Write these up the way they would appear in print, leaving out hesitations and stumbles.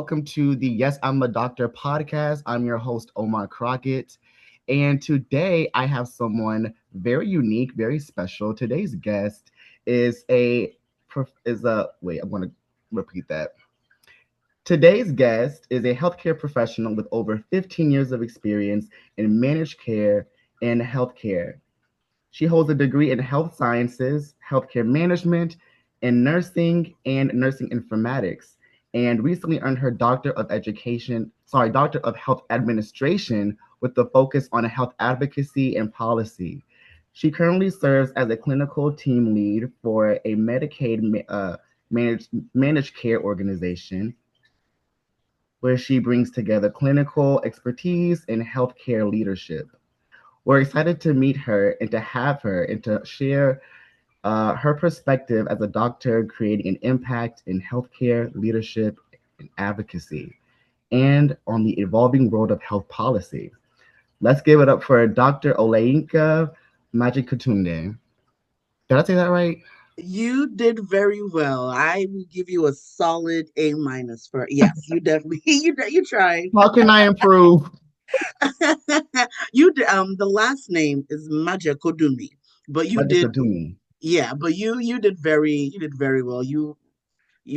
Welcome to the Yes, I'm a Doctor podcast. I'm your host, Omar Crockett. And today I have someone very unique, very special. Today's guest is I'm going to repeat that. Today's guest is a healthcare professional with over 15 years of experience in managed care and healthcare. She holds a degree in health sciences, healthcare management, and nursing informatics, and recently earned her Doctor of Health Administration with the focus on health advocacy and policy. She currently serves as a clinical team lead for a managed care organization where she brings together clinical expertise and healthcare leadership. We're excited to meet her and to have her and to share her perspective as a doctor creating an impact in healthcare leadership and advocacy and on the evolving world of health policy. Let's give it up for Dr. Olayinka Majekodunmi. Did I say that right? You did very well. I will give you a solid A minus for yes. You definitely you tried. How can I improve? The last name is Majekodunmi, but you did Majekodunmi. but you did very well. You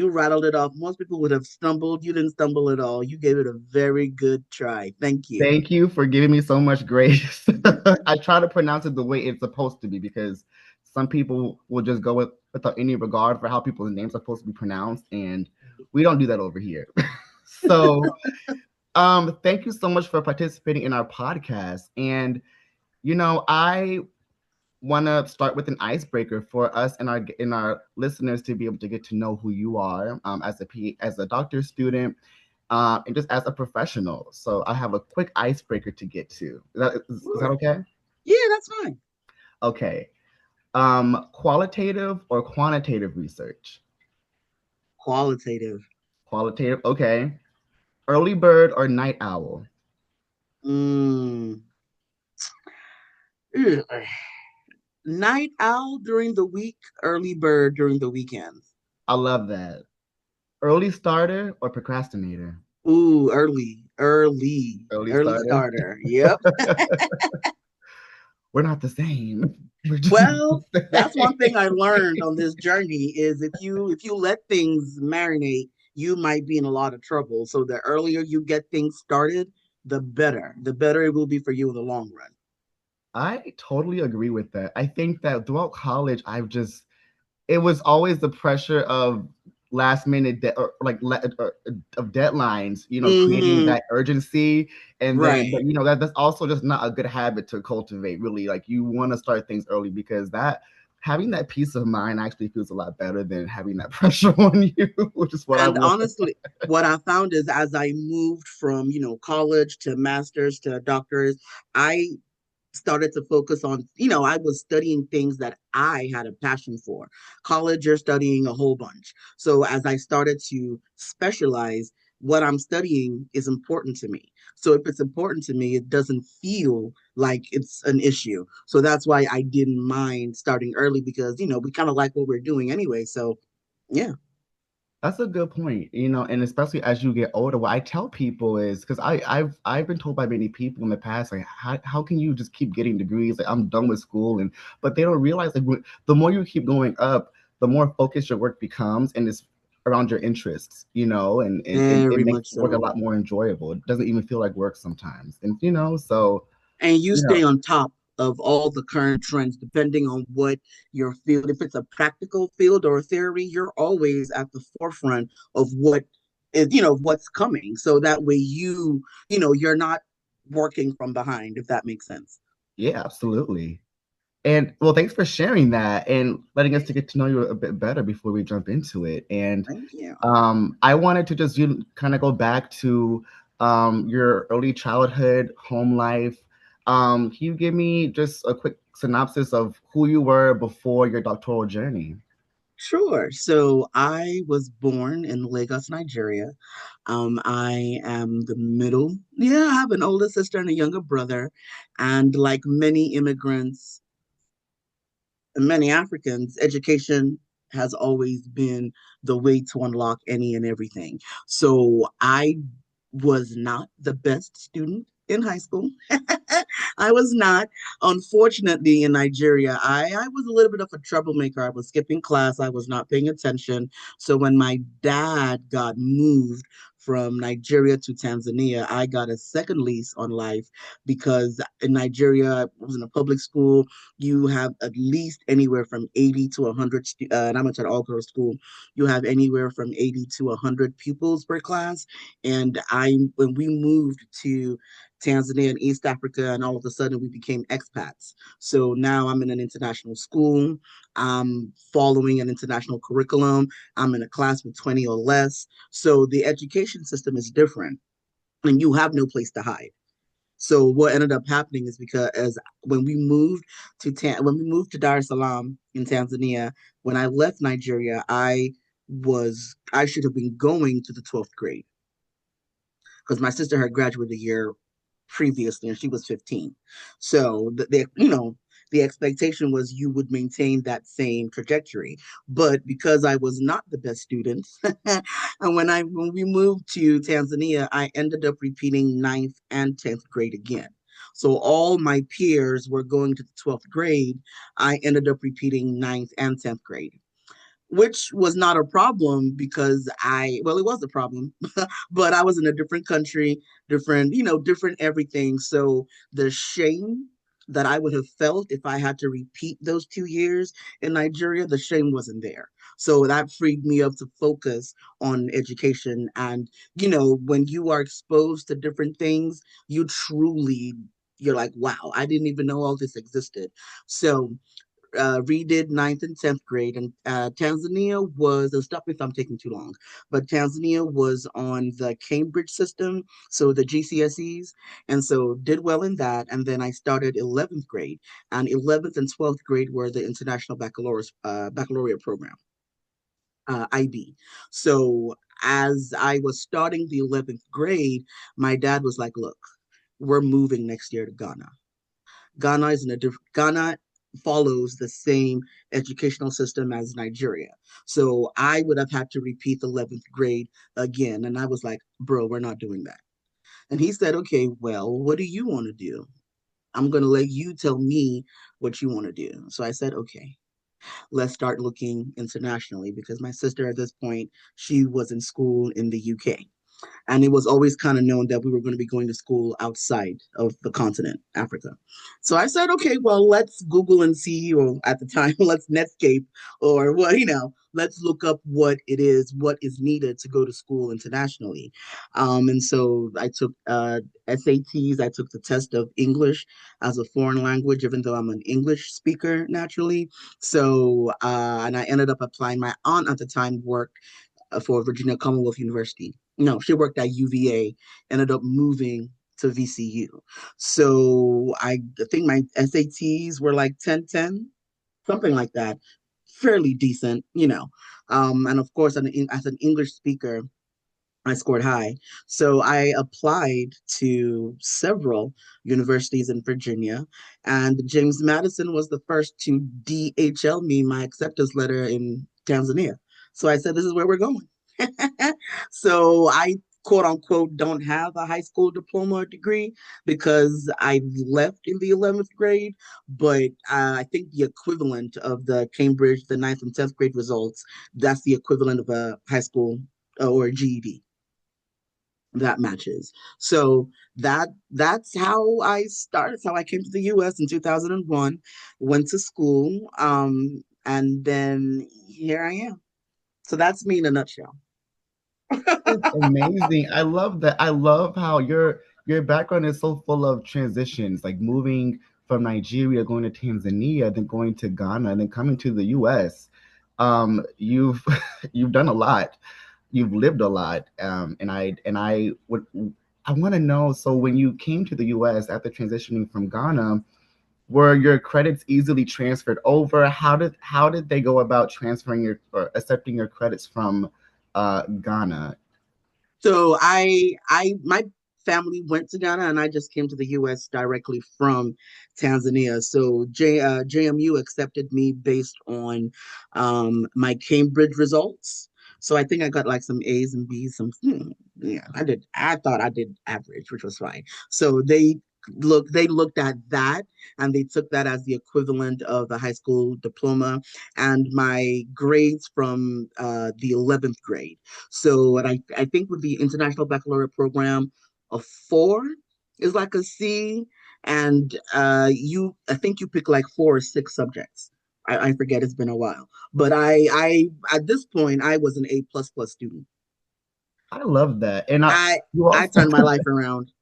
rattled it off. Most people would have stumbled. You didn't stumble at all. You gave it a very good try. Thank you. Thank you for giving me so much grace. I try to pronounce it the way it's supposed to be because some people will just go without any regard for how people's names are supposed to be pronounced, and we don't do that over here. So, thank you so much for participating in our podcast. And I want to start with an icebreaker for us and our listeners to be able to get to know who you are as a doctor student and just as a professional. So I have a quick icebreaker to get to. Is that Sure. okay? Yeah, that's fine. Okay. Qualitative or quantitative research? Qualitative. Qualitative. Okay. Early bird or night owl? Mm. Ugh. Night owl during the week, early bird during the weekends. I love that. Early starter or procrastinator? Ooh, Early early starter. starter. Yep. We're not the same. We're just not Well, the that's one thing same. I learned on this journey is if you let things marinate, you might be in a lot of trouble. So the earlier you get things started, the better. The better it will be for you in the long run. I totally agree with that. I think that throughout college, it was always the pressure of last minute of deadlines, creating Hmm. that urgency. And then, but Right. that's also just not a good habit to cultivate, really. Like you want to start things early because that having that peace of mind actually feels a lot better than having that pressure on you, which is what I've And learned. honestly, what I found is as I moved from, college to master's to doctorate, I started to focus on, I was studying things that I had a passion for. College, you're studying a whole bunch. So as I started to specialize, what I'm studying is important to me. So if it's important to me, it doesn't feel like it's an issue. So that's why I didn't mind starting early because, we kind of like what we're doing anyway. So yeah. That's a good point, and especially as you get older, what I tell people is because I've been told by many people in the past, like, how can you just keep getting degrees? Like, I'm done with school, but they don't realize like the more you keep going up, the more focused your work becomes, and it's around your interests, and it Very makes much work a so. lot more enjoyable. It doesn't even feel like work sometimes, and so And you you know, stay on top of all the current trends depending on what your field. If it's a practical field or a theory, you're always at the forefront of what is, what's coming. So that way you're not working from behind, if that makes sense. yeah, absolutely. And well, thanks for sharing that and letting us to get to know you a bit better before we jump into it. And Thank you. I wanted to just you kind of go back to your early childhood, home life. Can you give me just a quick synopsis of who you were before your doctoral journey? Sure. So I was born in Lagos, Nigeria. I am the middle. Yeah, I have an older sister and a younger brother. And like many immigrants, many Africans, education has always been the way to unlock any and everything. So I was not the best student in high school. I was not. Unfortunately, in Nigeria, I was a little bit of a troublemaker. I was skipping class. I was not paying attention. So when my dad got moved from Nigeria to Tanzania, I got a second lease on life because in Nigeria, I was in a public school. You have at least anywhere from 80 to 100, and I went to an all-girls school. You have anywhere from 80 to 100 pupils per class. And when we moved to Tanzania and East Africa, and all of a sudden we became expats. So now I'm in an international school. I'm following an international curriculum. I'm in a class with 20 or less. So the education system is different, and you have no place to hide. So what ended up happening is because as when we moved when we moved to Dar es Salaam in Tanzania, when I left Nigeria, I should have been going to the 12th grade because my sister had graduated a year previously and she was 15. So the expectation was you would maintain that same trajectory. But because I was not the best student, and when we moved to Tanzania, I ended up repeating ninth and 10th grade again. So all my peers were going to the 12th grade. I ended up repeating ninth and 10th grade, which was not a problem because well, it was a problem, but I was in a different country, different everything. So the shame that I would have felt if I had to repeat those 2 years in Nigeria, the shame wasn't there. So that freed me up to focus on education. And, when you are exposed to different things, you're like, wow, I didn't even know all this existed. So redid ninth and 10th grade. And Tanzania was, and stop me if I'm taking too long, but Tanzania was on the Cambridge system, so the GCSEs. And so did well in that. And then I started 11th grade, and 11th and 12th grade were the International Baccalaureate program, IB. So as I was starting the 11th grade, my dad was like, look, we're moving next year to Ghana. Ghana follows the same educational system as Nigeria. So I would have had to repeat the 11th grade again. And I was like, bro, we're not doing that. And he said, okay, well, what do you want to do? I'm going to let you tell me what you want to do. So I said, okay, let's start looking internationally because my sister at this point, she was in school in the UK. And it was always kind of known that we were going to be going to school outside of the continent, Africa. So I said, okay, well, let's Google and see, or at the time, let's Netscape, or what, let's look up what it is, what is needed to go to school internationally. And so I took SATs, I took the test of English as a foreign language, even though I'm an English speaker naturally. So, and I ended up applying. My aunt at the time worked for Virginia Commonwealth University. No, she worked at UVA, ended up moving to VCU. So I think my SATs were like 10-10, something like that. Fairly decent. And of course, as an English speaker, I scored high. So I applied to several universities in Virginia, and James Madison was the first to DHL me my acceptance letter in Tanzania. So I said, this is where we're going. So I quote unquote don't have a high school diploma or degree because I left in the 11th grade, but I think the equivalent of the Cambridge, the ninth and 10th grade results, that's the equivalent of a high school or a GED that matches. So that's how I started. That's how I came to the US in 2001, went to school, and then here I am. So that's me in a nutshell. It's amazing. I love that. I love how your background is so full of transitions, like moving from Nigeria, going to Tanzania, then going to Ghana, and then coming to the US. You've you've done a lot. You've lived a lot. I want to know, so when you came to the US after transitioning from Ghana, were your credits easily transferred over? How did they go about transferring your or accepting your credits from Ghana? So my family went to Ghana, and I just came to the US directly from Tanzania. So JMU accepted me based on my Cambridge results. So I think I got like some A's and B's, yeah, I thought I did average, which was fine. So they looked at that and they took that as the equivalent of a high school diploma and my grades from the 11th grade. So what I think with the International Baccalaureate program, a 4 is like a C, and I think you pick like 4 or 6 subjects. I forget, it's been a while. But I at this point I was an A++ student. I love that. And I you I also turned my life around.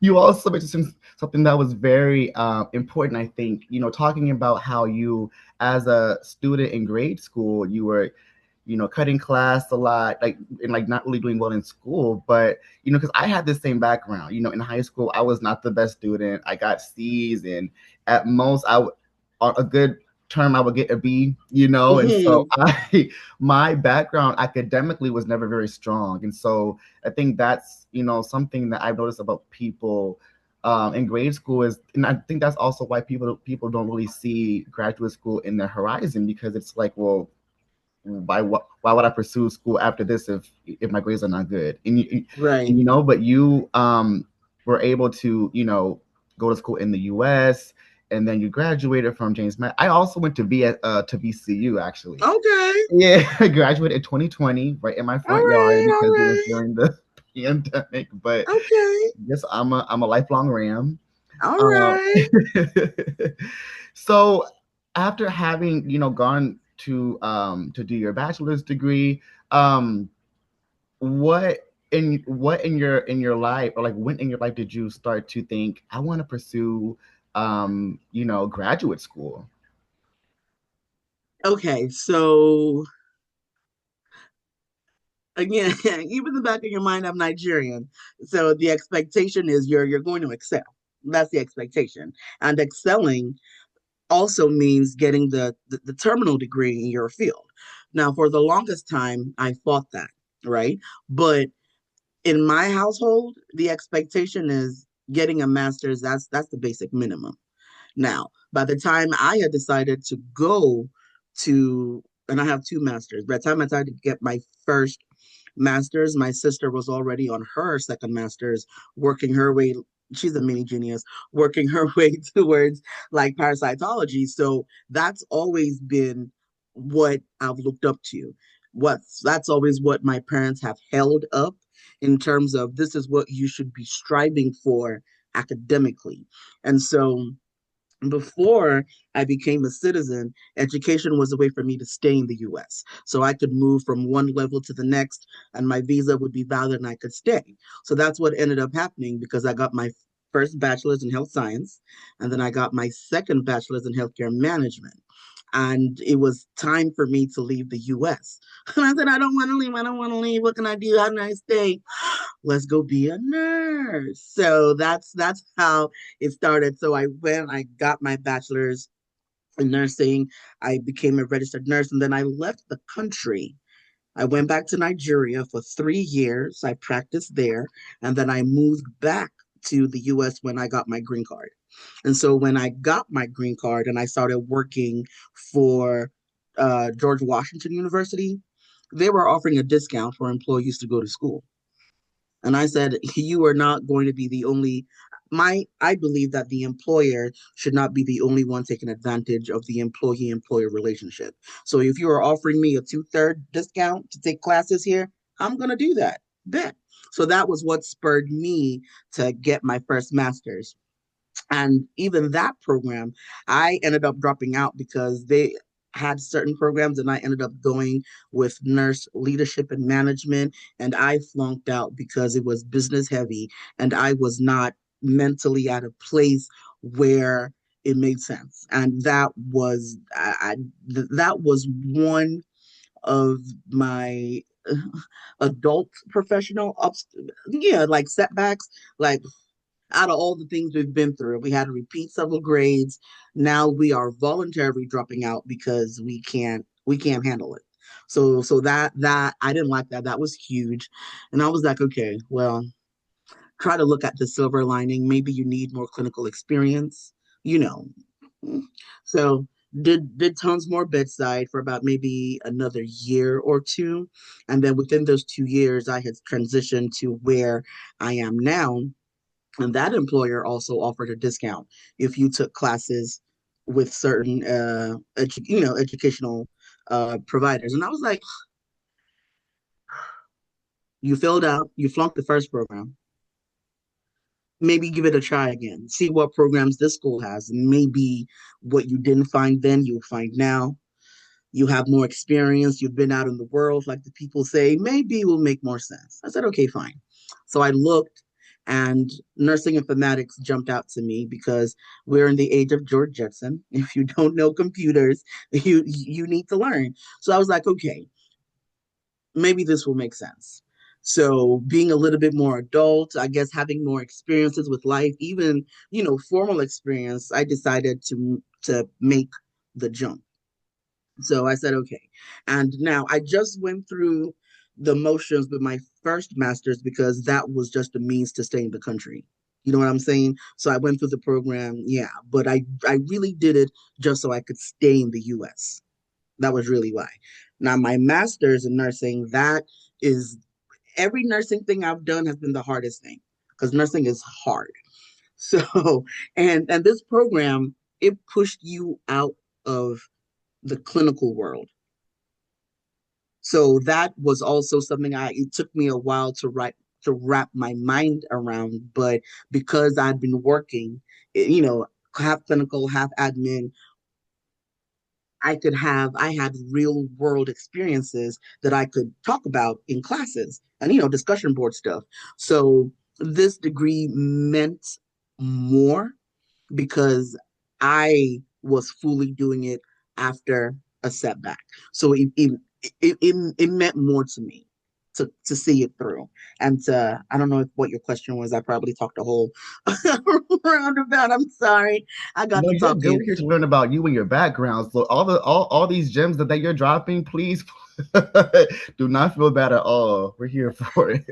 you also mentioned something that was very important, I think, talking about how you, as a student in grade school, you were, cutting class a lot, like, and like not really doing well in school. But, because I had the same background, in high school, I was not the best student. I got C's, and at most, on a good term, I would get a B, and so Mhm. my background academically was never very strong. And so I think that's, something that I've noticed about people in grade school is, and I think that's also why people don't really see graduate school in their horizon, because it's like, well, why would I pursue school after this if my grades are not good? Right. But you were able to, go to school in the US, and then you graduated from James Madison. I also went to VCU, actually. Okay. Yeah, I graduated in 2020, right in my All front yard, right. All because it was right. during the pandemic. But Okay. yes, I'm a lifelong Ram. All Um, right. so after having, gone to do your bachelor's degree, um, what in your life, or like when in your life did you start to think, I want to pursue graduate school? Okay. So again, keep in the back of your mind, I'm Nigerian. So the expectation is you're going to excel. That's the expectation. And excelling also means getting the terminal degree in your field. Now, for the longest time, I fought that, right? But in my household, the expectation is getting a master's. That's the basic minimum. Now, by the time I had decided to go to, and I have 2 masters, by the time I decided to get my first master's, my sister was already on her second master's, working her way. She's a mini genius, working her way towards like parasitology. So that's always been what I've looked up to. That's always what my parents have held up in terms of this is what you should be striving for academically. And so before I became a citizen, education was a way for me to stay in the US. So I could move from one level to the next and my visa would be valid and I could stay. So that's what ended up happening because I got my first bachelor's in health science and then I got my second bachelor's in healthcare management. And it was time for me to leave the US. And I said, I don't want to leave. I don't want to leave. What can I do? How can I stay? Let's go be a nurse. So that's how it started. So I went, I got my bachelor's in nursing. I became a registered nurse and then I left the country. I went back to Nigeria for 3 years. I practiced there and then I moved back to the US when I got my green card. And so when I got my green card and I started working for George Washington University, they were offering a discount for employees to go to school. And I said, you are not going to be the only I believe that the employer should not be the only one taking advantage of the employee-employer relationship. So if you are offering me a 2/3 discount to take classes here, I'm gonna do that. Bet. So that was what spurred me to get my first master's. And even that program, I ended up dropping out because they had certain programs and I ended up going with nurse leadership and management. And I flunked out because it was business heavy and I was not mentally at a place where it made sense. And that was one of my adult professional ups, yeah, like setbacks. Like out of all the things we've been through, we had to repeat several grades. Now we are voluntarily dropping out because we can't handle it. So that I didn't like that. That was huge. And I was like, okay, well, try to look at the silver lining. Maybe you need more clinical experience, you know. So did tons more bedside for about maybe another year or two. And then within those 2 years, I had transitioned to where I am now. And that employer also offered a discount if you took classes with certain educational providers. And I was like, you filled out, you flunked the first program. Maybe give it a try again. See what programs this school has. Maybe what you didn't find then, you'll find now. You have more experience. You've been out in the world, like the people say. Maybe it will make more sense. I said, okay, fine. So I looked, and nursing informatics jumped out to me because we're in the age of George Jetson. If you don't know computers, you need to learn. So I was like, okay, maybe this will make sense. So being a little bit more adult, I guess having more experiences with life, even, formal experience, I decided to make the jump. So I said, okay. And now I just went through the motions with my first master's because that was just a means to stay in the country. You know what I'm saying? So I went through the program, yeah, but I really did it just so I could stay in the US. That was really why. Now, my master's in nursing, that is every nursing thing I've done has been the hardest thing because nursing is hard. So, and this program, it pushed you out of the clinical world. So that was also something it took me a while to wrap my mind around, but because I'd been working, half clinical, half admin, I had real world experiences that I could talk about in classes and, discussion board stuff. So this degree meant more because I was fully doing it after a setback. So it meant more to me to see it through. And I don't know what your question was. I probably talked a whole roundabout. I'm sorry. I got No, to you're good. talking. We're here to learn about you and your background. So all these gems that you're dropping, please do not feel bad at all. We're here for it.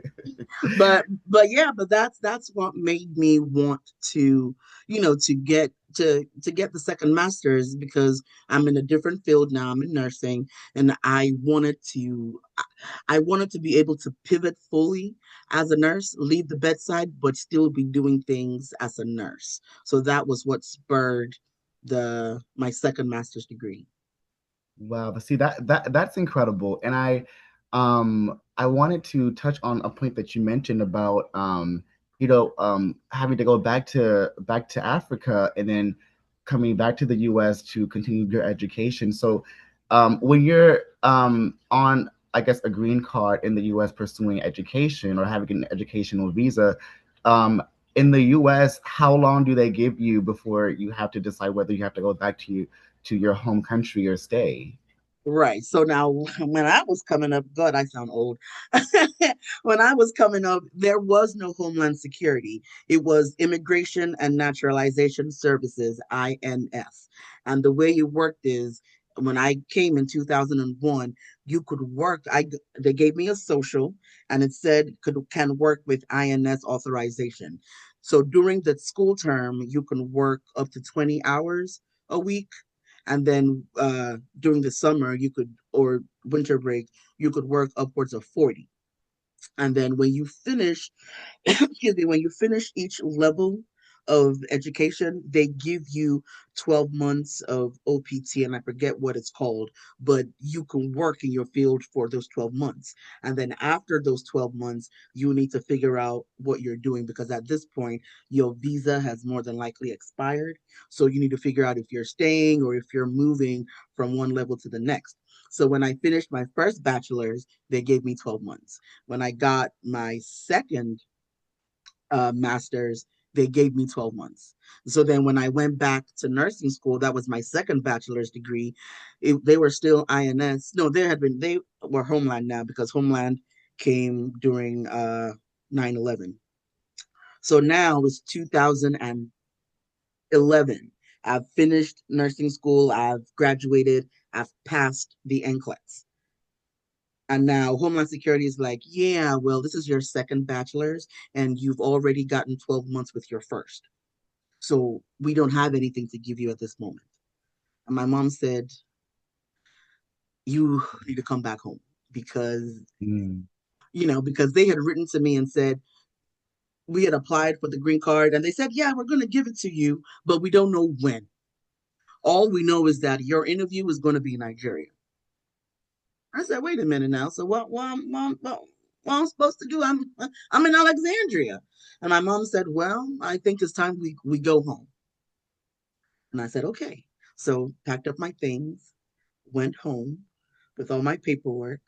But yeah, but that's what made me want to, to get the second master's because I'm in a different field now. I'm in nursing, and I wanted to be able to pivot fully as a nurse, leave the bedside, but still be doing things as a nurse. So that was what spurred the my second master's degree. Wow, but see that's incredible. And I wanted to touch on a point that you mentioned about having to go back to Africa and then coming back to the US to continue your education. So when you're on, I guess, a green card in the US pursuing education or having an educational visa, um in the US, how long do they give you before you have to decide whether you have to go back to your home country or stay? Right. So now, when I was coming up, God, I sound old. When I was coming up, there was no Homeland Security. It was Immigration and Naturalization Services, INS. And the way it worked is when I came in 2001, you could work. They gave me a social, and it said can work with INS authorization. So during the school term, you can work up to 20 hours a week, and then during the summer you could, or winter break, you could work upwards of 40. And then when you finish, excuse me, when you finish each level of education, they give you 12 months of OPT, and I forget what it's called, but you can work in your field for those 12 months. And then after those 12 months, you need to figure out what you're doing because at this point, your visa has more than likely expired. So you need to figure out if you're staying or if you're moving from one level to the next. So when I finished my first bachelor's, they gave me 12 months. When I got my second master's, they gave me 12 months. So then when I went back to nursing school, that was my second bachelor's degree. They were still INS. No, they were Homeland now because Homeland came during 9/11. So now it's 2011. I've finished nursing school. I've graduated. I've passed the NCLEX. And now Homeland Security is like, yeah, well, this is your second bachelor's and you've already gotten 12 months with your first. So we don't have anything to give you at this moment. And my mom said, you need to come back home because, Mm. because they had written to me and said, we had applied for the green card and they said, yeah, we're going to give it to you, but we don't know when. All we know is that your interview is going to be in Nigeria. I said, wait a minute now. So what I'm supposed to do? I'm in Alexandria. And my mom said, well, I think it's time we go home. And I said, okay. So packed up my things, went home with all my paperwork.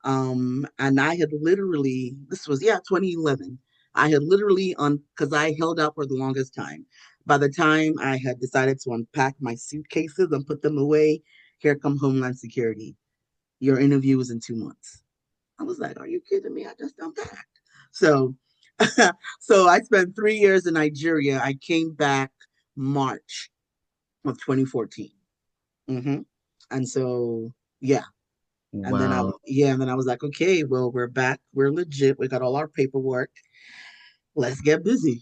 And I had literally, this was, 2011. I had literally because I held out for the longest time. By the time I had decided to unpack my suitcases and put them away, here come Homeland Security. Your interview is in 2 months. I was like, are you kidding me? I just unpacked. So, so I spent 3 years in Nigeria. I came back March of 2014. Mm-hmm. And so, yeah. Wow. And then I was like, okay, well, we're back. We're legit. We got all our paperwork. Let's get busy.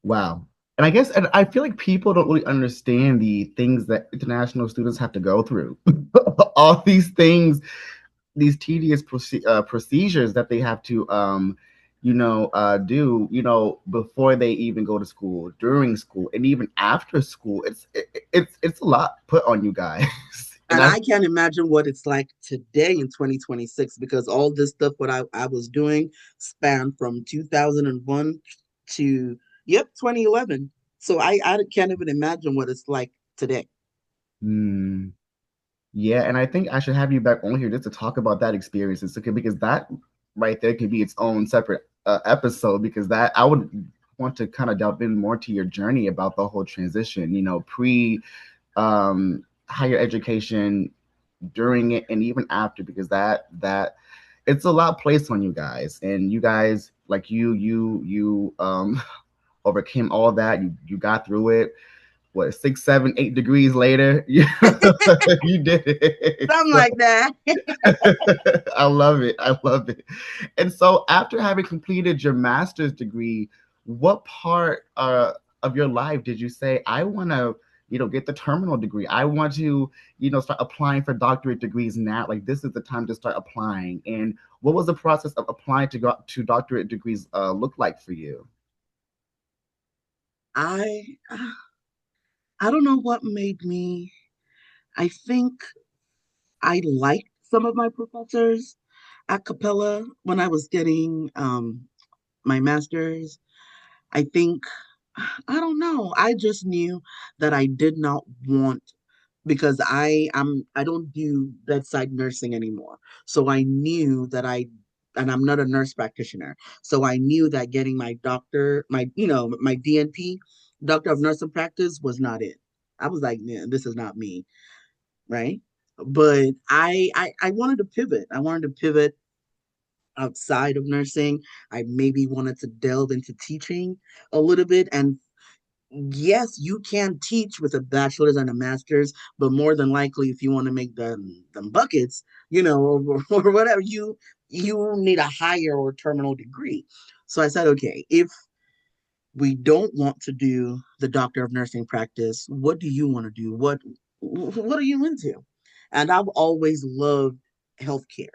Wow. And I guess, and I feel like people don't really understand the things that international students have to go through. All these things, these tedious procedures that they have to, do, before they even go to school, during school, and even after school. It's a lot put on you guys. And And I can't imagine what it's like today in 2026 because all this stuff, what I was doing, spanned from 2001 to, 2011. So I can't even imagine what it's like today. Hmm. Yeah, and I think I should have you back on here just to talk about that experience. It's okay because that right there could be its own separate episode because that I would want to kind of delve in more to your journey about the whole transition, pre higher education, during it, and even after, because that it's a lot placed on you guys, and you guys like you overcame all that. You got through it. What, 6, 7, 8 degrees later, you did it. Something So like that. I love it. I love it. And so, after having completed your master's degree, what part of your life did you say, I want to, get the terminal degree? I want to, start applying for doctorate degrees now. Like, this is the time to start applying. And what was the process of applying to doctorate degrees look like for you? I I don't know what made me. I think I liked some of my professors at Capella when I was getting my master's. I think, I don't know. I just knew that I did not want because I don't do bedside nursing anymore. So I knew that and I'm not a nurse practitioner. So I knew that getting my my DNP, Doctor of Nursing Practice, was not it. I was like, man, this is not me, right? But I wanted to pivot. I wanted to pivot outside of nursing. I maybe wanted to delve into teaching a little bit. And yes, you can teach with a bachelor's and a master's, but more than likely, if you want to make them buckets, or whatever, you need a higher or terminal degree. So I said, okay, if we don't want to do the doctor of nursing practice, what do you want to do? What are you into? And I've always loved healthcare,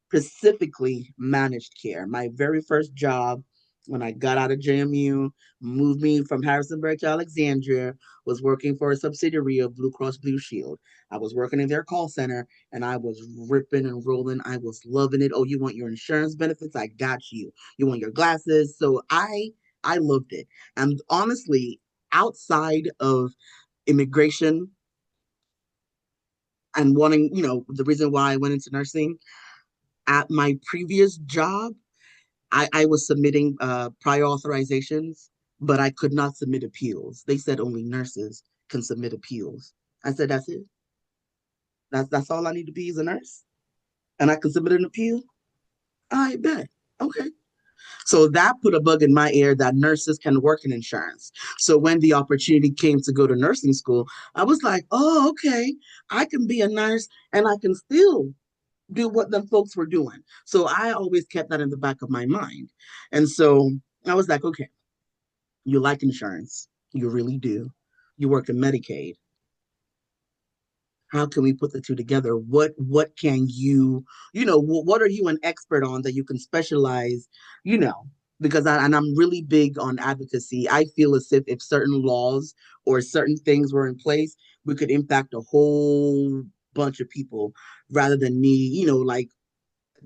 specifically managed care. My very first job when I got out of JMU, moved me from Harrisonburg to Alexandria, was working for a subsidiary of Blue Cross Blue Shield. I was working in their call center and I was ripping and rolling. I was loving it. Oh, you want your insurance benefits? I got you. You want your glasses? So I loved it. And honestly, outside of immigration and wanting, the reason why I went into nursing, at my previous job, I was submitting prior authorizations, but I could not submit appeals. They said only nurses can submit appeals. I said, that's it. That's all I need to be is a nurse. And I can submit an appeal. I bet. Okay. So that put a bug in my ear that nurses can work in insurance. So when the opportunity came to go to nursing school, I was like, oh, okay, I can be a nurse and I can still do what them folks were doing. So I always kept that in the back of my mind. And so I was like, okay, you like insurance. You really do. You work in Medicaid. How can we put the two together? What can you, what are you an expert on that you can specialize, you know, because I'm really big on advocacy. I feel as if certain laws or certain things were in place, we could impact a whole bunch of people rather than me, like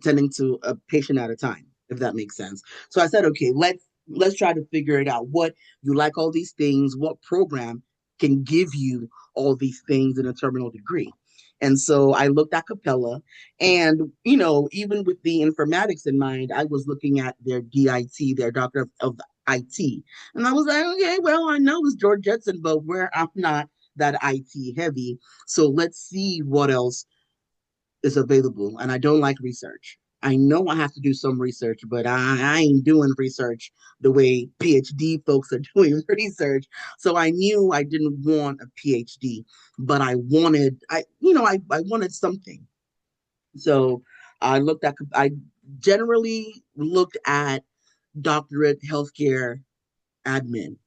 tending to a patient at a time, if that makes sense. So I said, okay, let's try to figure it out. What you like all these things, what program can give you all these things in a terminal degree. And so I looked at Capella and, even with the informatics in mind, I was looking at their DIT, their Doctor of IT. And I was like, okay, well, I know it's George Jetson, but where I'm not that IT heavy. So let's see what else is available. And I don't like research. I know I have to do some research, but I ain't doing research the way PhD folks are doing research. So I knew I didn't want a PhD, but I wanted something. So I generally looked at doctorate healthcare admin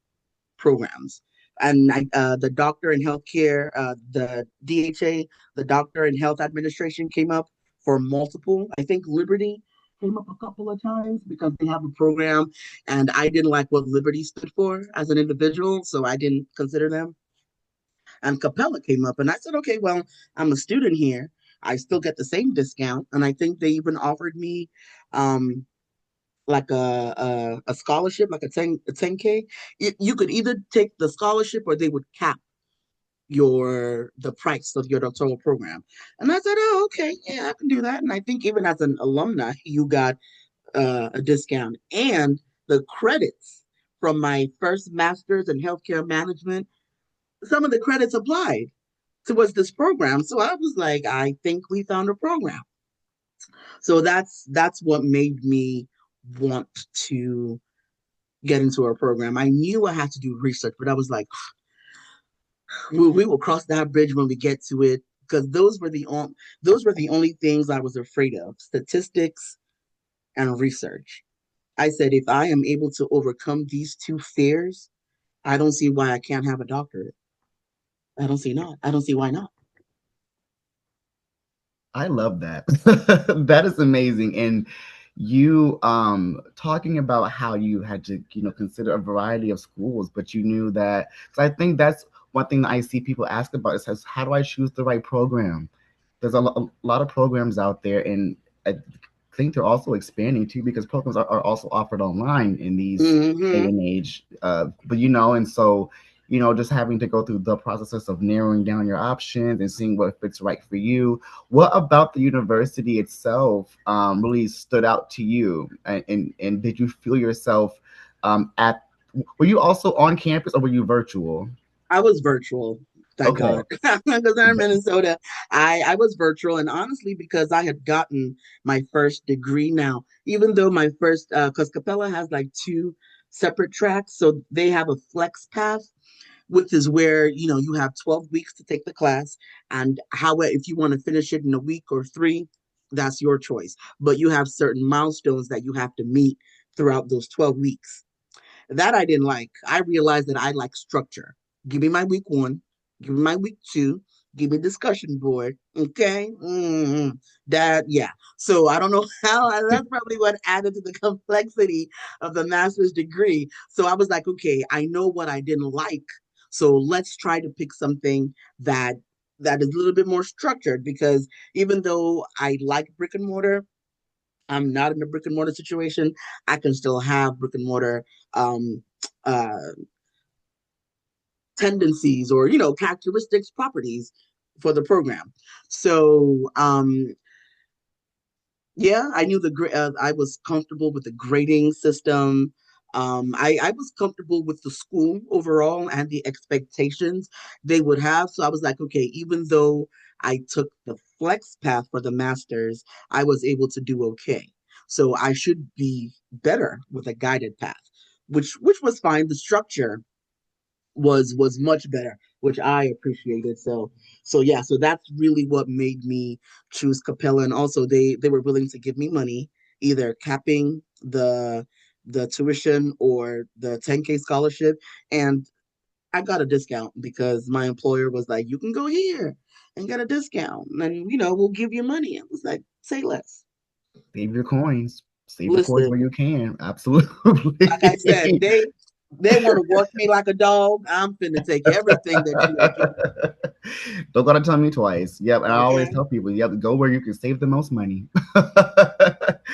programs. And the doctor in healthcare, the DHA, the doctor in health administration came up for multiple. I think Liberty came up a couple of times because they have a program, and I didn't like what Liberty stood for as an individual, so I didn't consider them. And Capella came up, and I said, okay, well, I'm a student here. I still get the same discount, and I think they even offered me um, like a scholarship, like a 10K. You could either take the scholarship or they would cap the price of your doctoral program. And I said, oh, okay, yeah, I can do that. And I think even as an alumni, you got a discount. And the credits from my first master's in healthcare management, some of the credits applied towards this program. So I was like, I think we found a program. So that's what made me want to get into our program. I knew I had to do research, but I was like, we will cross that bridge when we get to it because those were the only things I was afraid of: statistics and research. I said, if I am able to overcome these two fears, I don't see why I can't have a doctorate. I don't see not. I don't see why not. I love that. That is amazing. And you talking about how you had to, consider a variety of schools, but you knew that, because I think that's one thing that I see people ask about is how do I choose the right program? There's a lot of programs out there, and I think they're also expanding too because programs are also offered online in these day Mm-hmm. and age. But and so just having to go through the process of narrowing down your options and seeing what fits right for you. What about the university itself really stood out to you? And did you feel yourself at, were you also on campus or were you virtual? I was virtual, thank Okay. God. Because I'm in Minnesota, I was virtual, and honestly, because I had gotten my first degree now, even though my first, because Capella has like two separate tracks, so they have a flex path, which is where you have 12 weeks to take the class, and how if you want to finish it in a week or three, that's your choice. But you have certain milestones that you have to meet throughout those 12 weeks. That I didn't like. I realized that I like structure. Give me my week one, give me my week two, give me a discussion board. Okay. That, yeah. So I don't know how, that's probably what added to the complexity of the master's degree. So I was like, okay, I know what I didn't like. So let's try to pick something that is a little bit more structured because even though I like brick and mortar, I'm not in a brick and mortar situation. I can still have brick and mortar um, uh, tendencies or characteristics, properties for the program. So yeah, I knew I was comfortable with the grading system. I was comfortable with the school overall and the expectations they would have. So I was like, okay, even though I took the flex path for the masters, I was able to do okay. So I should be better with a guided path, which was fine. The structure was much better, which I appreciated. So yeah, so that's really what made me choose Capella. And also they were willing to give me money, either capping the tuition or the 10K scholarship. And I got a discount because my employer was like, you can go here and get a discount. And we'll give you money. I was like, say less. Save your coins. Save the coins where Listen, you can. like I said, Absolutely. they want to work me like a dog. I'm finna take everything that you are giving. Don't gotta tell me twice. Yep, and I always Okay. tell people, yep, go where you can save the most money.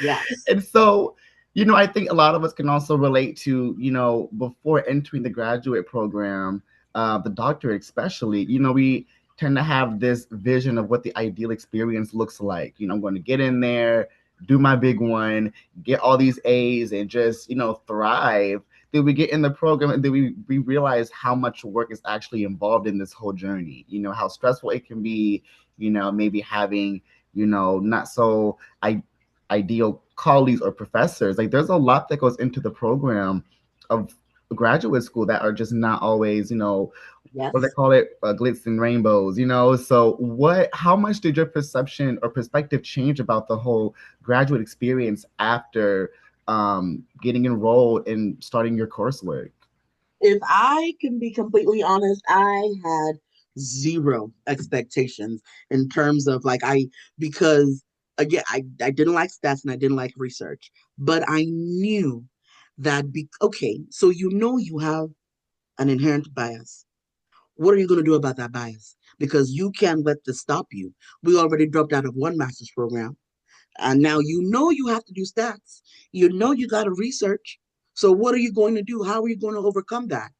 Yes. And so, I think a lot of us can also relate to, before entering the graduate program, the doctorate especially, we tend to have this vision of what the ideal experience looks like. I'm going to get in there, do my big one, get all these A's, and just, thrive. Then we get in the program and then we realize how much work is actually involved in this whole journey. How stressful it can be, maybe having, not so ideal colleagues or professors. Like there's a lot that goes into the program of graduate school that are just not always, what do they Yes. call it, glitz and rainbows. So how much did your perception or perspective change about the whole graduate experience after getting enrolled and starting your coursework? If I can be completely honest, I had zero expectations in terms of because again, I didn't like stats and I didn't like research, but I knew that okay, so you have an inherent bias. What are you going to do about that bias? Because you can't let this stop you. We already dropped out of one master's program. And now you have to do stats. You got to research. So what are you going to do? How are you going to overcome that?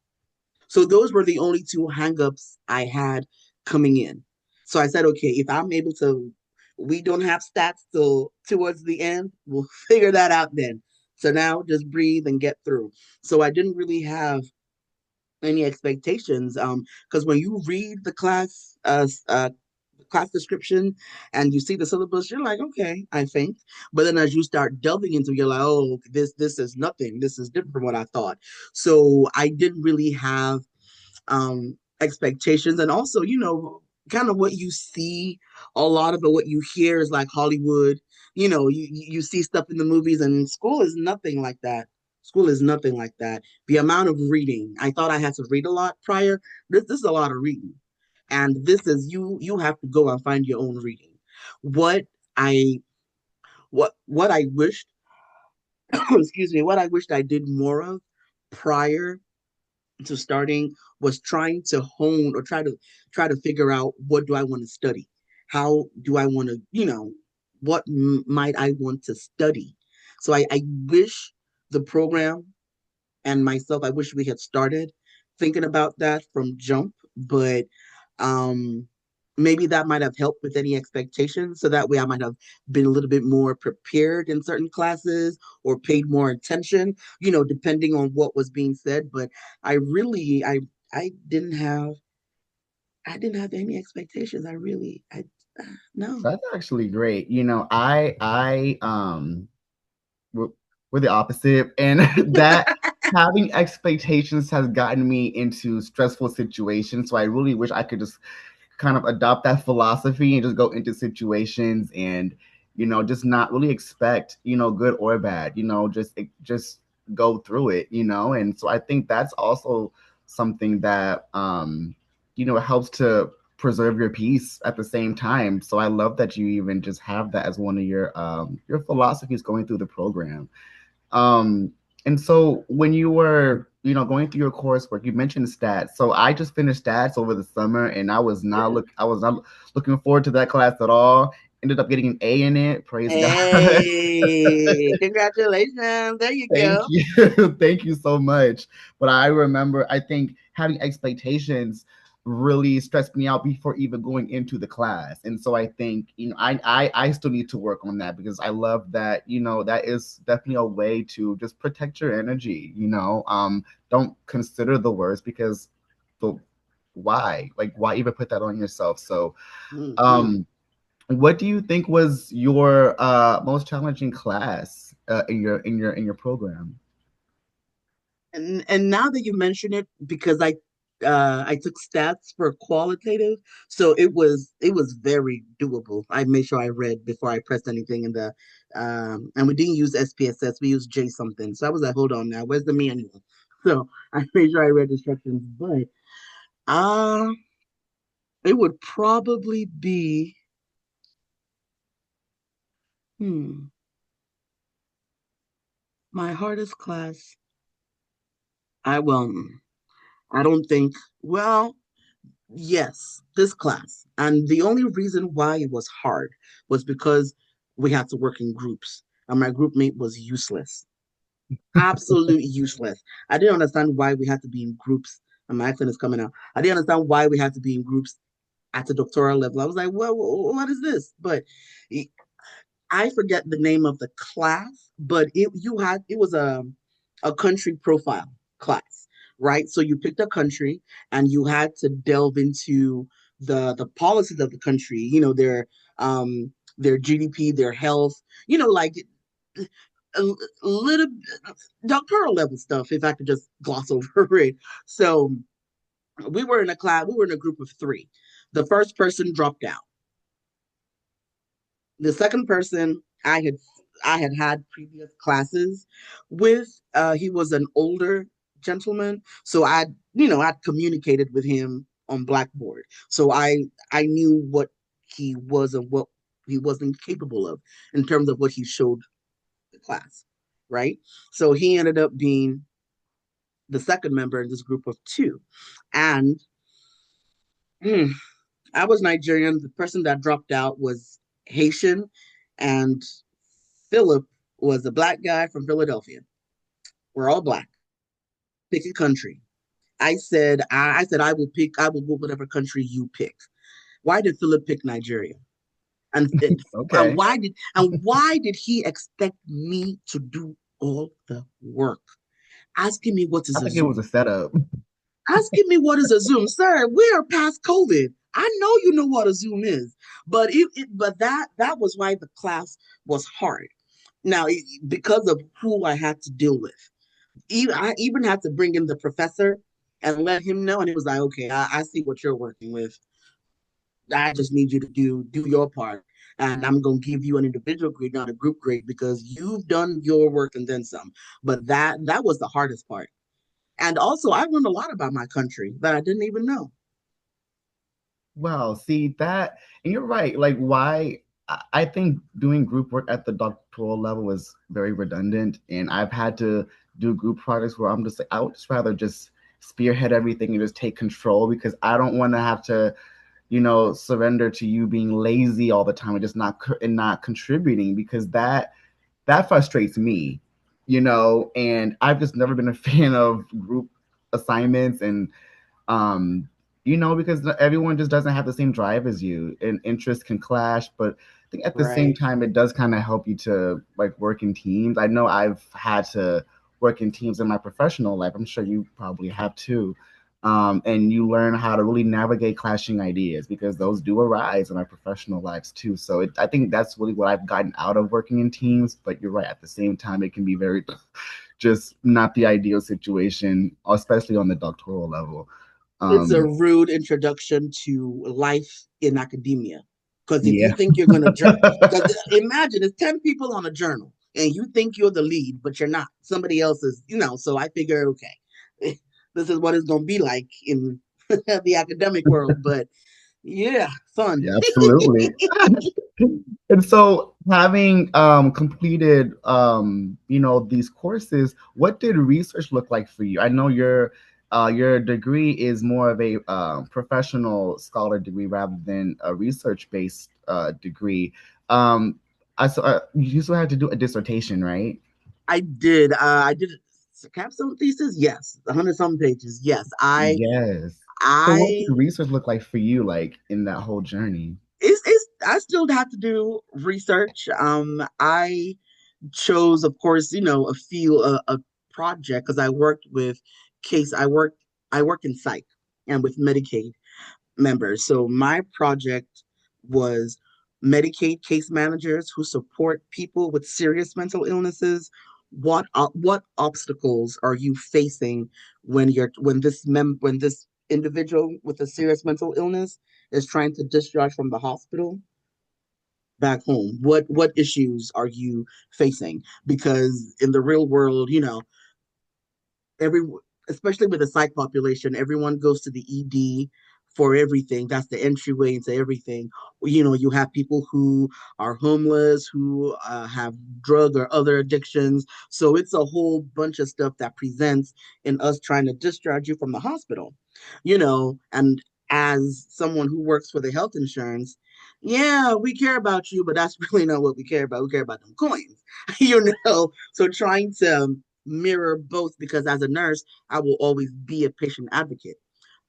So those were the only two hangups I had coming in. So I said, okay, if I'm able to, we don't have stats till towards the end, we'll figure that out then. So now just breathe and get through. So I didn't really have any expectations because when you read the class description and you see the syllabus, you're like, okay, I think. But then as you start delving into it, you're like, oh, this is nothing. This is different from what I thought. So I didn't really have expectations. And also, kind of what you see, a lot of it, what you hear is like Hollywood. You see stuff in the movies, and school is nothing like that. School is nothing like that. The amount of reading, I thought I had to read a lot prior. This is a lot of reading. And this is you have to go and find your own reading. What I what I wished, excuse me, what I wished I did more of prior to starting was trying to hone or try to figure out what do I want to study? How do I want to, what might I want to study? So I wish the program and myself, I wish we had started thinking about that from jump, but um maybe that might have helped with any expectations. So that way I might have been a little bit more prepared in certain classes or paid more attention, depending on what was being said. But I really I didn't have any expectations. I really I no. That's actually great. We're, we're the opposite, and that having expectations has gotten me into stressful situations. So I really wish I could just kind of adopt that philosophy and just go into situations and just not really expect good or bad. Just go through it. And so I think that's also something that helps to preserve your peace at the same time. So I love that you even just have that as one of your philosophies going through the program. um, and so when you were, going through your coursework, you mentioned stats. So I just finished stats over the summer, and I was not looking forward to that class at all. Ended up getting an A in it. Praise God. Hey, congratulations. There you Thank go. you. Thank you so much. But I remember, I think having expectations really stressed me out before even going into the class. And so I think, I still need to work on that because I love that, that is definitely a way to just protect your energy, don't consider the worst because the why? Like why even put that on yourself? So Mhm. um What do you think was your most challenging class in your program? And now that you mention it, because I took stats for qualitative, so it was very doable. I made sure I read before I pressed anything in the and we didn't use SPSS, we used J something. So I was like, hold on now, where's the me anyway? So I made sure I read instructions, but uh it would probably be hmm, my hardest class. I well, I don't think well. Yes, this class. And the only reason why it was hard was because we had to work in groups. And my group mate was useless. Absolutely useless. I didn't understand why we had to be in groups. And my accent is coming out. I didn't understand why we had to be in groups at the doctoral level. I was like, well, what is this? But I forget the name of the class, but it was a country profile class, right? So you picked a country and you had to delve into the policies of the country, their GDP, their health, like a little doctoral level stuff, if I could just gloss over it. So we were in a group of three. The first person dropped out. The second person I had previous classes with. He was an older gentleman, so I'd communicated with him on Blackboard, so I knew what he was and what he wasn't capable of in terms of what he showed the class, right? So he ended up being the second member in this group of two, and hmm, I was Nigerian. The person that dropped out was Haitian, and Philip was a black guy from Philadelphia. We're all black. Pick a country. I said I will go whatever country you pick. Why did Philip pick Nigeria? And and Okay. why did he expect me to do all the work? Asking me what I is a think it was Zoom. a setup. Asking me what is a Zoom, sir. We are past COVID. I know you know what a Zoom is, but that was why the class was hard. Now, because of who I had to deal with, I even had to bring in the professor and let him know, and he was like, "Okay, I see what you're working with. I just need you to do your part, and I'm gonna give you an individual grade, not a group grade, because you've done your work and then some." But that was the hardest part. And also, I learned a lot about my country that I didn't even know. Wow, see that, and you're right. Like, why? I think doing group work at the doctoral level is very redundant, and I've had to do group projects where I'm just like, I would just rather just spearhead everything and just take control because I don't want to have to, surrender to you being lazy all the time and just not contributing because that frustrates me, and I've just never been a fan of group assignments and um because everyone just doesn't have the same drive as you and interests can clash, but I think at the same Right. time it does kind of help you to like work in teams. I know I've had to work in teams in my professional life. I'm sure you probably have too. And you learn how to really navigate clashing ideas because those do arise in our professional lives too. So I think that's really what I've gotten out of working in teams. But you're right, at the same time, it can be very just not the ideal situation, especially on the doctoral level. It's a Um, rude introduction to life in academia. Because if you yeah. think you're going to, because imagine it's 10 people on a journal and you think you're the lead, but you're not. Somebody else is, so I figure, okay, this is what it's going to be like in the academic world. But yeah, fun. Yeah, absolutely. And so having completed these courses, what did research look like for you? I know your degree is more of a professional scholar degree rather than a research-based degree. Um, I saw you still had to do a dissertation, right? I did a capstone thesis. Yes. 100 some pages. Yes. Yes. So what I, did research look like for you, like in that whole journey? I still have to do research. I chose, of course, a field, a project, because I work in psych and with Medicaid members. So my project was Medicaid case managers who support people with serious mental illnesses. What obstacles are you facing when this individual with a serious mental illness is trying to discharge from the hospital back home? What issues are you facing? Because in the real world, every especially with the psych population, everyone goes to the ED for everything. That's the entryway into everything. You have people who are homeless, who have drug or other addictions. So it's a whole bunch of stuff that presents in us trying to discharge you from the hospital. And as someone who works for the health insurance, yeah, we care about you, but that's really not what we care about. We care about them coins, So trying to mirror both, because as a nurse, I will always be a patient advocate.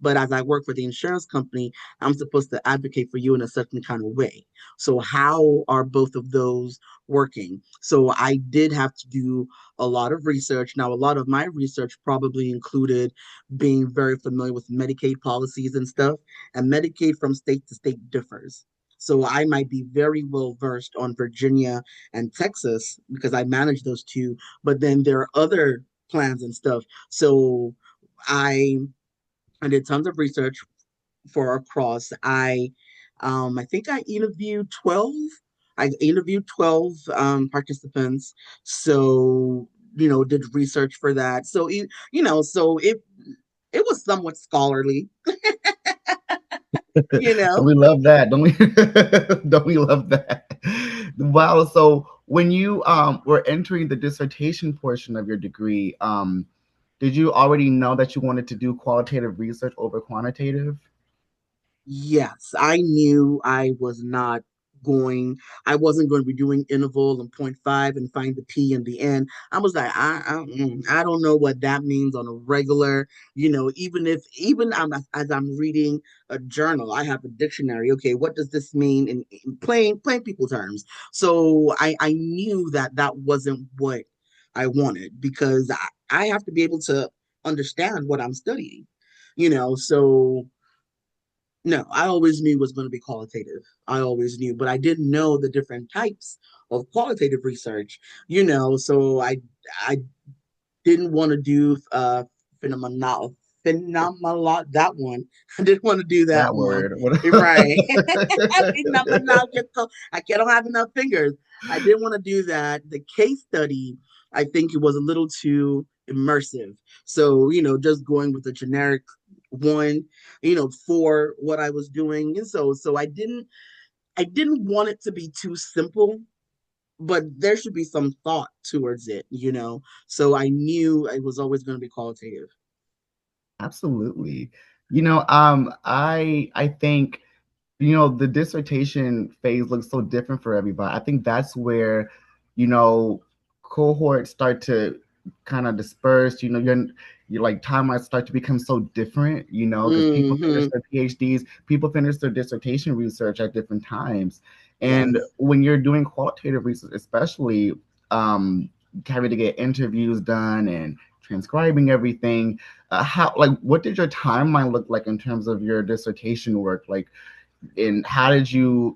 But as I work for the insurance company, I'm supposed to advocate for you in a certain kind of way. So, how are both of those working? So, I did have to do a lot of research. Now, a lot of my research probably included being very familiar with Medicaid policies and stuff. And Medicaid from state to state differs. So I might be very well versed on Virginia and Texas because I manage those two, but then there are other plans and stuff. So I I did tons of research for across. I think I interviewed 12 participants. So, did research for that. So so it was somewhat scholarly, you Don't know. we love that? Don't we? Don't we love that? Wow. So when you were entering the dissertation portion of your degree, did you already know that you wanted to do qualitative research over quantitative? Yes, I knew I wasn't going to be doing interval and point five and find the P in the end. I was like, I don't know what that means on a regular, as I'm reading a journal, I have a dictionary. Okay, what does this mean in plain people terms? So I knew that that wasn't what I wanted because I have to be able to understand what I'm studying, so no, I always knew it was going to be qualitative. I always knew, but I didn't know the different types of qualitative research, so I didn't want to do phenomenal that one. I didn't want to do that That one. word. Right. Phenomenological. Don't have enough fingers. I didn't want to do that. The case study, I think it was a little too immersive. So, just going with the generic one, for what I was doing. And so I didn't want it to be too simple, but there should be some thought towards it. So I knew it was always going to be qualitative. Absolutely. I think the dissertation phase looks so different for everybody. I think that's where, you know, cohorts start to kind of disperse. You're like timelines start to become so different, because people finish Hmm. their PhDs, people finish their dissertation research at different times. And Yes. when you're doing qualitative research, especially um, having to get interviews done and transcribing everything, what did your timeline look like in terms of your dissertation work? Like, and how did you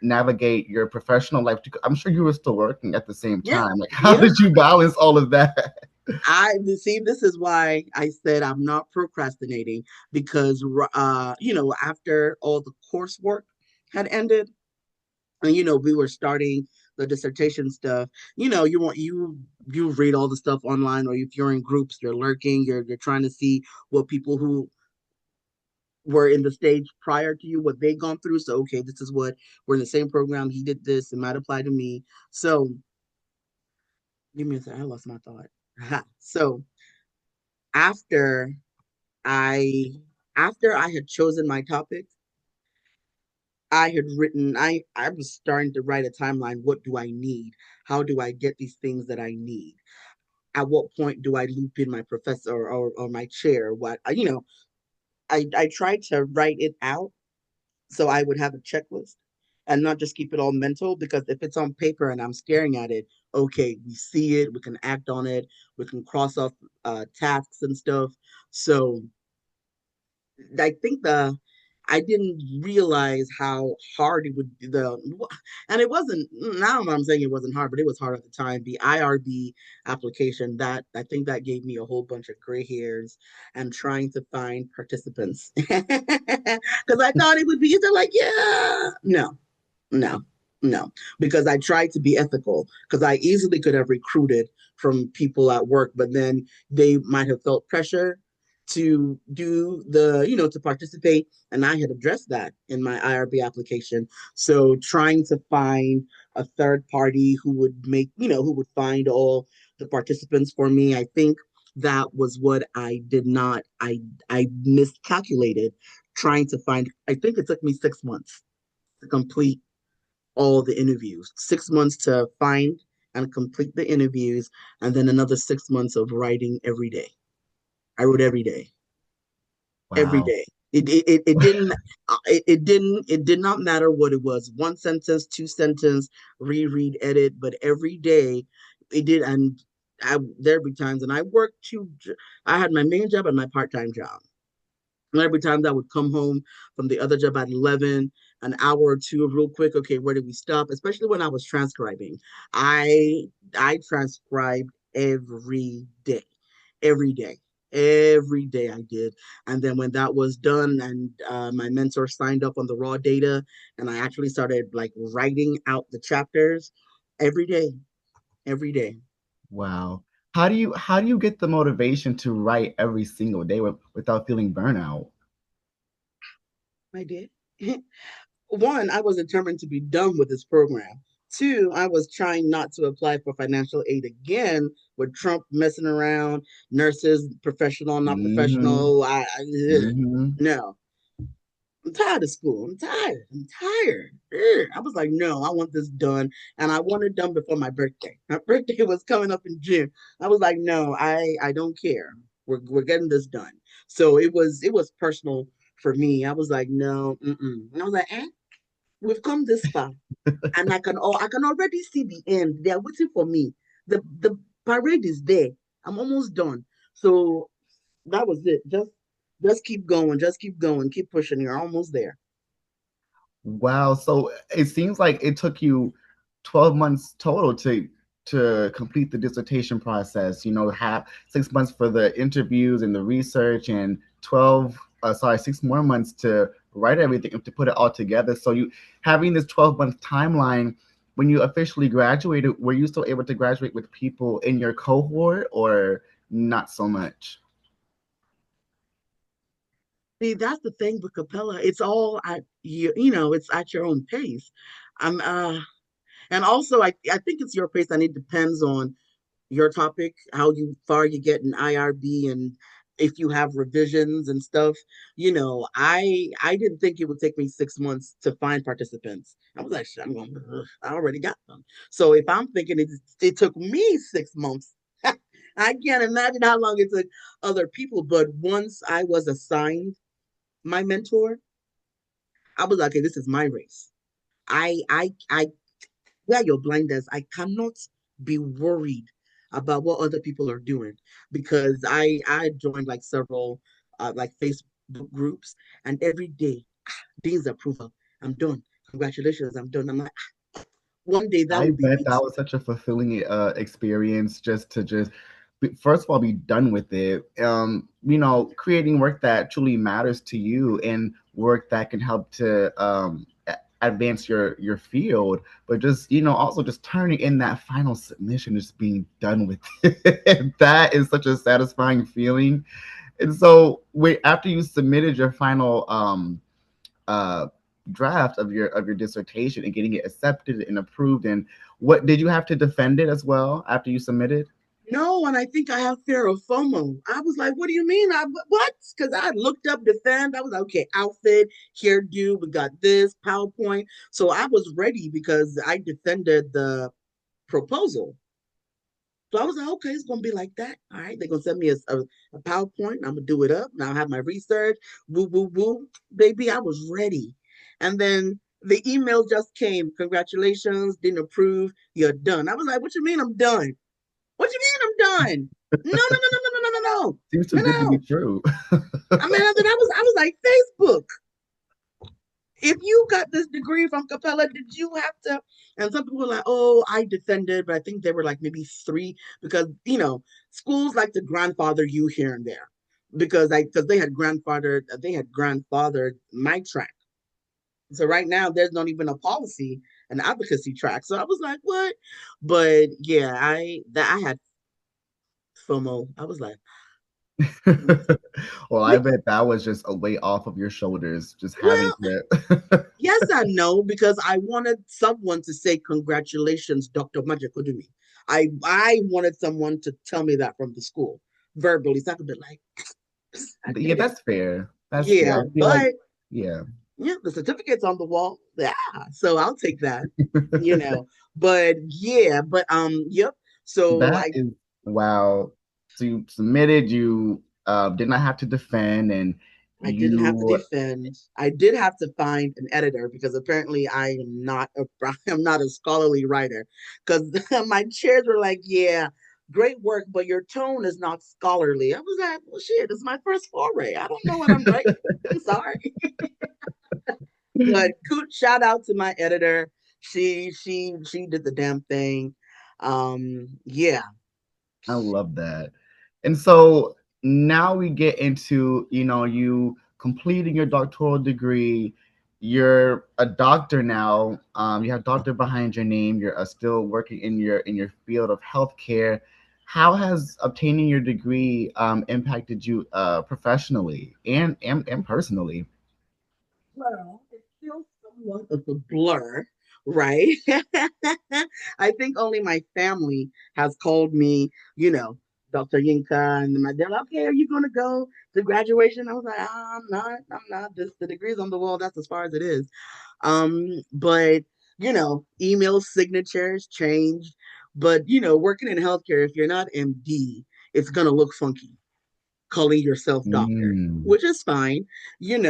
navigate your professional life? I'm sure you were still working at the same Yeah. time. Like, how Yeah. did you balance all of that? I see. This is why I said I'm not procrastinating because, after all the coursework had ended, and we were starting the dissertation stuff. You read all the stuff online, or if you're in groups, you're lurking. You're trying to see what people who were in the stage prior to you, what they've gone through. So, okay, this is what we're in the same program. He did this. It might apply to me. So, give me a second. I lost my thought. Aha. So, after I after I had chosen my topic, I was starting to write a timeline. What do I need? How do I get these things that I need? At what point do I loop in my professor or my chair? I tried to write it out so I would have a checklist and not just keep it all mental, because if it's on paper and I'm staring at it, okay, we see it, we can act on it, we can cross off tasks and stuff. So I think I didn't realize how hard it would be. And it wasn't, now I'm saying it wasn't hard, but it was hard at the time. The IRB application, that I think that gave me a whole bunch of gray hairs and trying to find participants. Because I thought it would be easy, like, yeah. No, no, no. Because I tried to be ethical, because I easily could have recruited from people at work, but then they might have felt pressure to do to participate. And I had addressed that in my IRB application. So trying to find a third party who would who would find all the participants for me, I think that was what I did not, I miscalculated trying to find. I think it took me 6 months to complete all the interviews, 6 months to find and complete the interviews, and then another 6 months of writing every day. I wrote every Wow. day. It didn't it did not matter what it was. One sentence, two sentence, reread, edit, but every day it did. And there'd be times, and I worked two. I had my main job and my part-time job. And every time that I would come home from the other job at 11, an hour or two, real quick, okay, where did we stop? Especially when I was transcribing. I I transcribed every day, every day I did. And then when that was done, and my mentor signed up on the raw data, and I actually started like writing out the chapters every day, every day. Wow. How do you get the motivation to write every single day without feeling burnout? I did. One, I was determined to be done with this program. Two, I was trying not to apply for financial aid again with Trump messing around, nurses, professional, not Hmm. professional. Hmm. No, I'm tired of school. I'm tired. I'm tired. Ugh. I was like, no, I want this done. And I want it done before my birthday. My birthday was coming up in June. I was like, no, I don't care. We're getting this done. So it was personal for me. I was like, no, mm-mm. And I was like, we've come this far, and I can already see the end. They are waiting for me. The parade is there. I'm almost done. So that was it. Just keep going. Just keep going. Keep pushing. You're almost there. Wow. So it seems like it took you 12 months total to complete the dissertation process. Have 6 months for the interviews and the research, and 6 more months to write everything and to put it all together. So you having this 12-month timeline, when you officially graduated, were you still able to graduate with people in your cohort or not so much? See, that's the thing with Capella. It's all at it's at your own pace. I'm and also I think it's your pace, and it depends on your topic, how you far you get in IRB, and if you have revisions and stuff. I didn't think it would take me 6 months to find participants. I was like, I'm going, I already got them. So if I'm thinking it took me 6 months, I can't imagine how long it took other people. But once I was assigned my mentor, I was like, okay, this is my race. I wear your blinders. I cannot be worried about what other people are doing, because I joined like several like Facebook groups, and every day, Dean's approval. I'm done. Congratulations, I'm done. I'm like, one day that I will be bet it. that was such a fulfilling experience just to first of all be done with it. Creating work that truly matters to you and work that can help to advance your field, but just also just turning in that final submission, just being done with it. That is such a satisfying feeling. And so, wait, after you submitted your final uh, draft of your dissertation and getting it accepted and approved, and what did you have to defend it as well after you submitted? No, and I think I have fear of FOMO. I was like, what do you mean? What? Because I looked up defend. I was like, okay, outfit, hairdo, we got this, PowerPoint. So I was ready because I defended the proposal. So I was like, okay, it's gonna be like that. All right, they're gonna send me a PowerPoint. I'm gonna do it up. Now I have my research. Woo, woo, woo. Baby, I was ready. And then the email just came. Congratulations, didn't approve. You're done. I was like, what you mean I'm done? What you mean I'm done? No, no, no, no, no, no, no, no, Seems too no, good to be no. true. I mean, then I was like, Facebook. if you got this degree from Capella, did you have to? And some people were like, oh, I defended, but I think there were like maybe three because, schools like to grandfather you here and there because they had grandfathered my track. So right now there's not even a policy and advocacy track. So I was like, what? But yeah, I had FOMO. I was like, Well, I bet that was just a weight off of your shoulders, just having well, to. yes and no, because I wanted someone to say, congratulations, Dr. Majekodunmi. I wanted someone to tell me that from the school verbally. So I could be like, I Yeah, did it. that's fair. That's fair. Yeah, I feel like, but yeah. yeah, the certificate's on the wall. Yeah, so I'll take that, you know. But yeah, but yep. So That is wow. So you submitted, you did not have to defend, and I didn't have to you defend. I did have to find an editor because apparently I am not a I'm not a scholarly writer. Because my chairs were like, "Yeah, great work, but your tone is not scholarly." I was like, "Well, shit, it's my first foray. I don't know what I'm writing. I'm sorry." But shout out to my editor. She did the damn thing. Yeah. I love that. And so now we get into, you completing your doctoral degree. You're a doctor now. You have doctor behind your name. You're still working in your field of healthcare. How has obtaining your degree impacted you professionally and personally? Well, it's still somewhat of a blur, right? I think only my family has called me, Dr. Yinka, and they're like, okay, are you going to go to graduation? I was like, I'm not. I'm not. The degree's on the wall. That's as far as it is. But email signatures changed. But working in healthcare, if you're not MD, it's gonna look funky calling yourself doctor, Mm. which is fine, and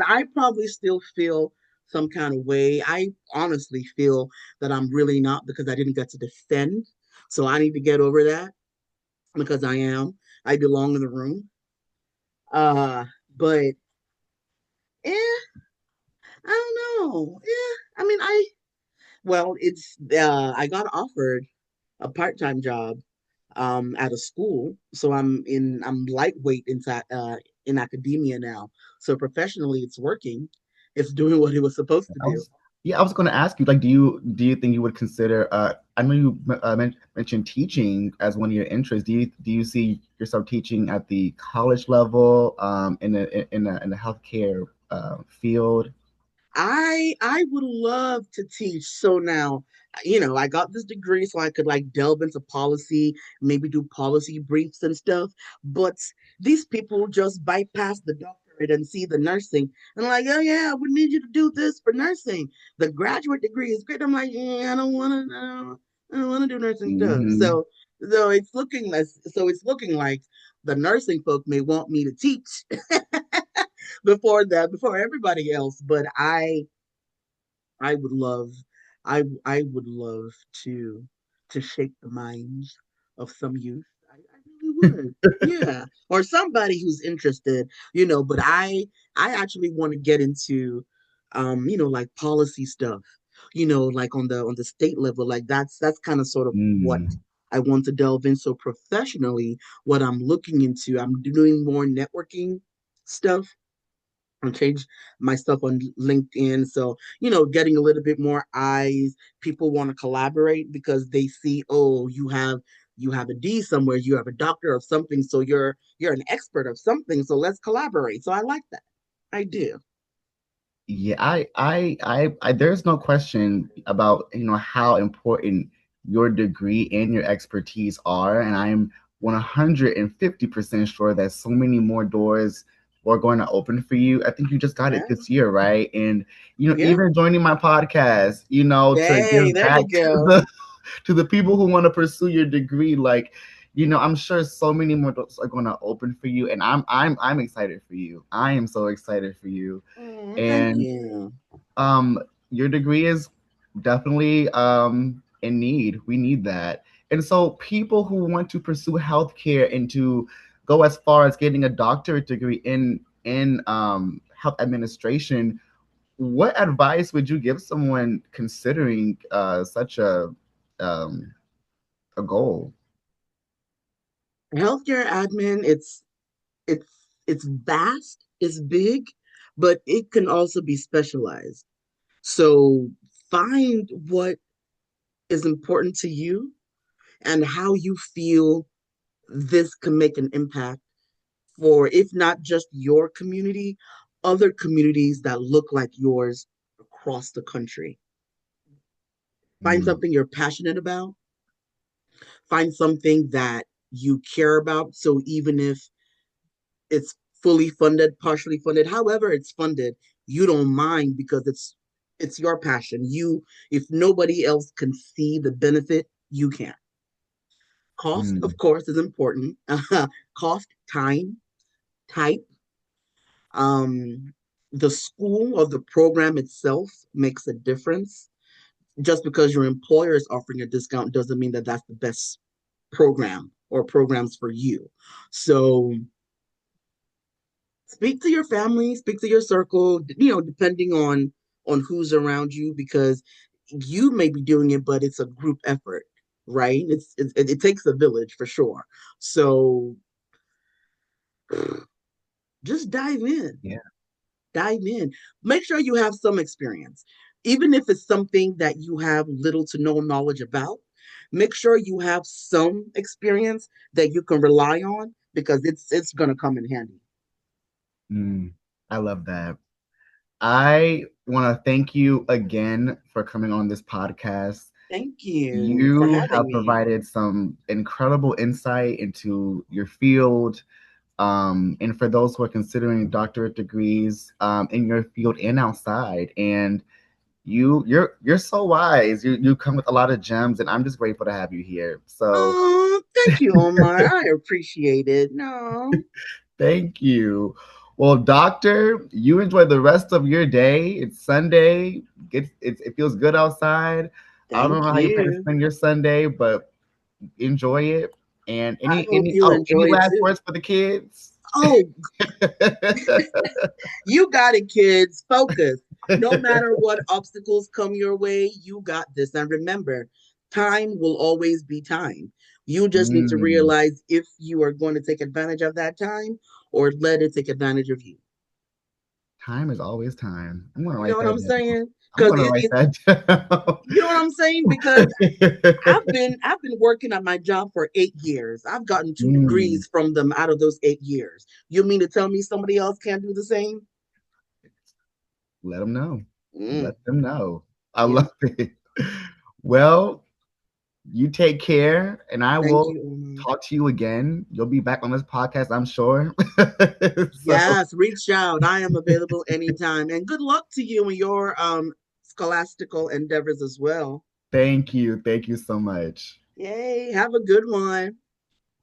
I probably still feel some kind of way. I honestly feel that I'm really not because I didn't get to defend. So I need to get over that because I belong in the room. But eh, I don't know. I mean, I got offered a part-time job at a school. So I'm lightweight in academia now. So professionally it's working. It's doing what it was supposed to I do. was, yeah, I was going to ask you, like, do you think you would consider? I know you mentioned teaching as one of your interests. Do you see yourself teaching at the college level, in the healthcare field? I would love to teach. So now, I got this degree so I could like delve into policy, maybe do policy briefs and stuff. But these people just bypass the doctorate and see the nursing and like, oh yeah, we need you to do this for nursing. The graduate degree is great. I'm like, yeah, I don't want to do nursing stuff. Hmm. So it's looking like the nursing folk may want me to teach before everybody else. But I would love I would love to shake the minds of some youth. I really would. Yeah. Or somebody who's interested, but I actually want to get into like policy stuff, like on the state level. Like that's kind of sort of what Mm. I want to delve in. So professionally, what I'm looking into, I'm doing more networking stuff and change my stuff on LinkedIn. So, getting a little bit more eyes. People want to collaborate because they see, oh, you have a D somewhere, you have a doctor of something, so you're an expert of something. So let's collaborate. So I like that. I do. Yeah, there's no question about, how important your degree and your expertise are, and I'm 150% sure that so many more doors are going to open for you. I think you just got it Yeah. this year, right? And Yeah. even joining my podcast, to Hey, give there you back go. to the people who want to pursue your degree, like, I'm sure so many more doors are going to open for you, and I'm excited for you. I am so excited for you. Oh, thank And you. um, your degree is definitely in need. We need that. And so people who want to pursue healthcare and to go as far as getting a doctorate degree in health administration, what advice would you give someone considering such um, a goal? Healthcare admin, it's it's vast, it's big, but it can also be specialized. So find what is important to you and how you feel this can make an impact for, if not just your community, other communities that look like yours across the country. Find Mm, something you're passionate about, find something that you care about. So even if it's fully funded, partially funded, however it's funded, you don't mind because it's your passion. You, if nobody else can see the benefit, you can. Cost, mm, of course, is important. Cost, time, type, um, the school or the program itself makes a difference. Just because your employer is offering a discount doesn't mean that that's the best program or programs for you. So speak to your family, speak to your circle, depending on who's around you, because you may be doing it, but it's a group effort, right? It takes a village for sure. So just dive in. yeah. Dive in. Make sure you have some experience. Even if it's something that you have little to no knowledge about, make sure you have some experience that you can rely on because it's gonna come in handy. Mm, I love that. I want to thank you again for coming on this podcast. Thank you for You having have me. provided some incredible insight into your field. And for those who are considering doctorate degrees in your field and outside, and you're so wise. You come with a lot of gems, and I'm just grateful to have you here. So Oh, thank you, Omar. I appreciate it. No, thank you. Well, doctor, you enjoy the rest of your day. It's Sunday. It feels good outside. I don't know thank how you plan to you. spend your Sunday, but enjoy it. And I hope you any enjoy it last too. words for the kids? Oh, you got it, kids. Focus. No matter what obstacles come your way, you got this. And remember, time will always be time. You just need to Mm, realize if you are going to take advantage of that time or let it take advantage of you. time is always time. I'm gonna You know write what that I'm down. saying? I'm Because gonna write that you know what I'm saying? Because I've been working at my job for 8 years. I've gotten two Mm, degrees from them out of those 8 years. You mean to tell me somebody else can't do the same? let them know. Mm, Let them know. I yeah. love it. Well, you take care, and I Thank will you, Omar. talk to you again. You'll be back on this podcast, I'm sure. So Yes, reach out. I am available anytime. And good luck to you and your scholastical endeavors as well. thank you. Thank you so much. Yay, have a good one.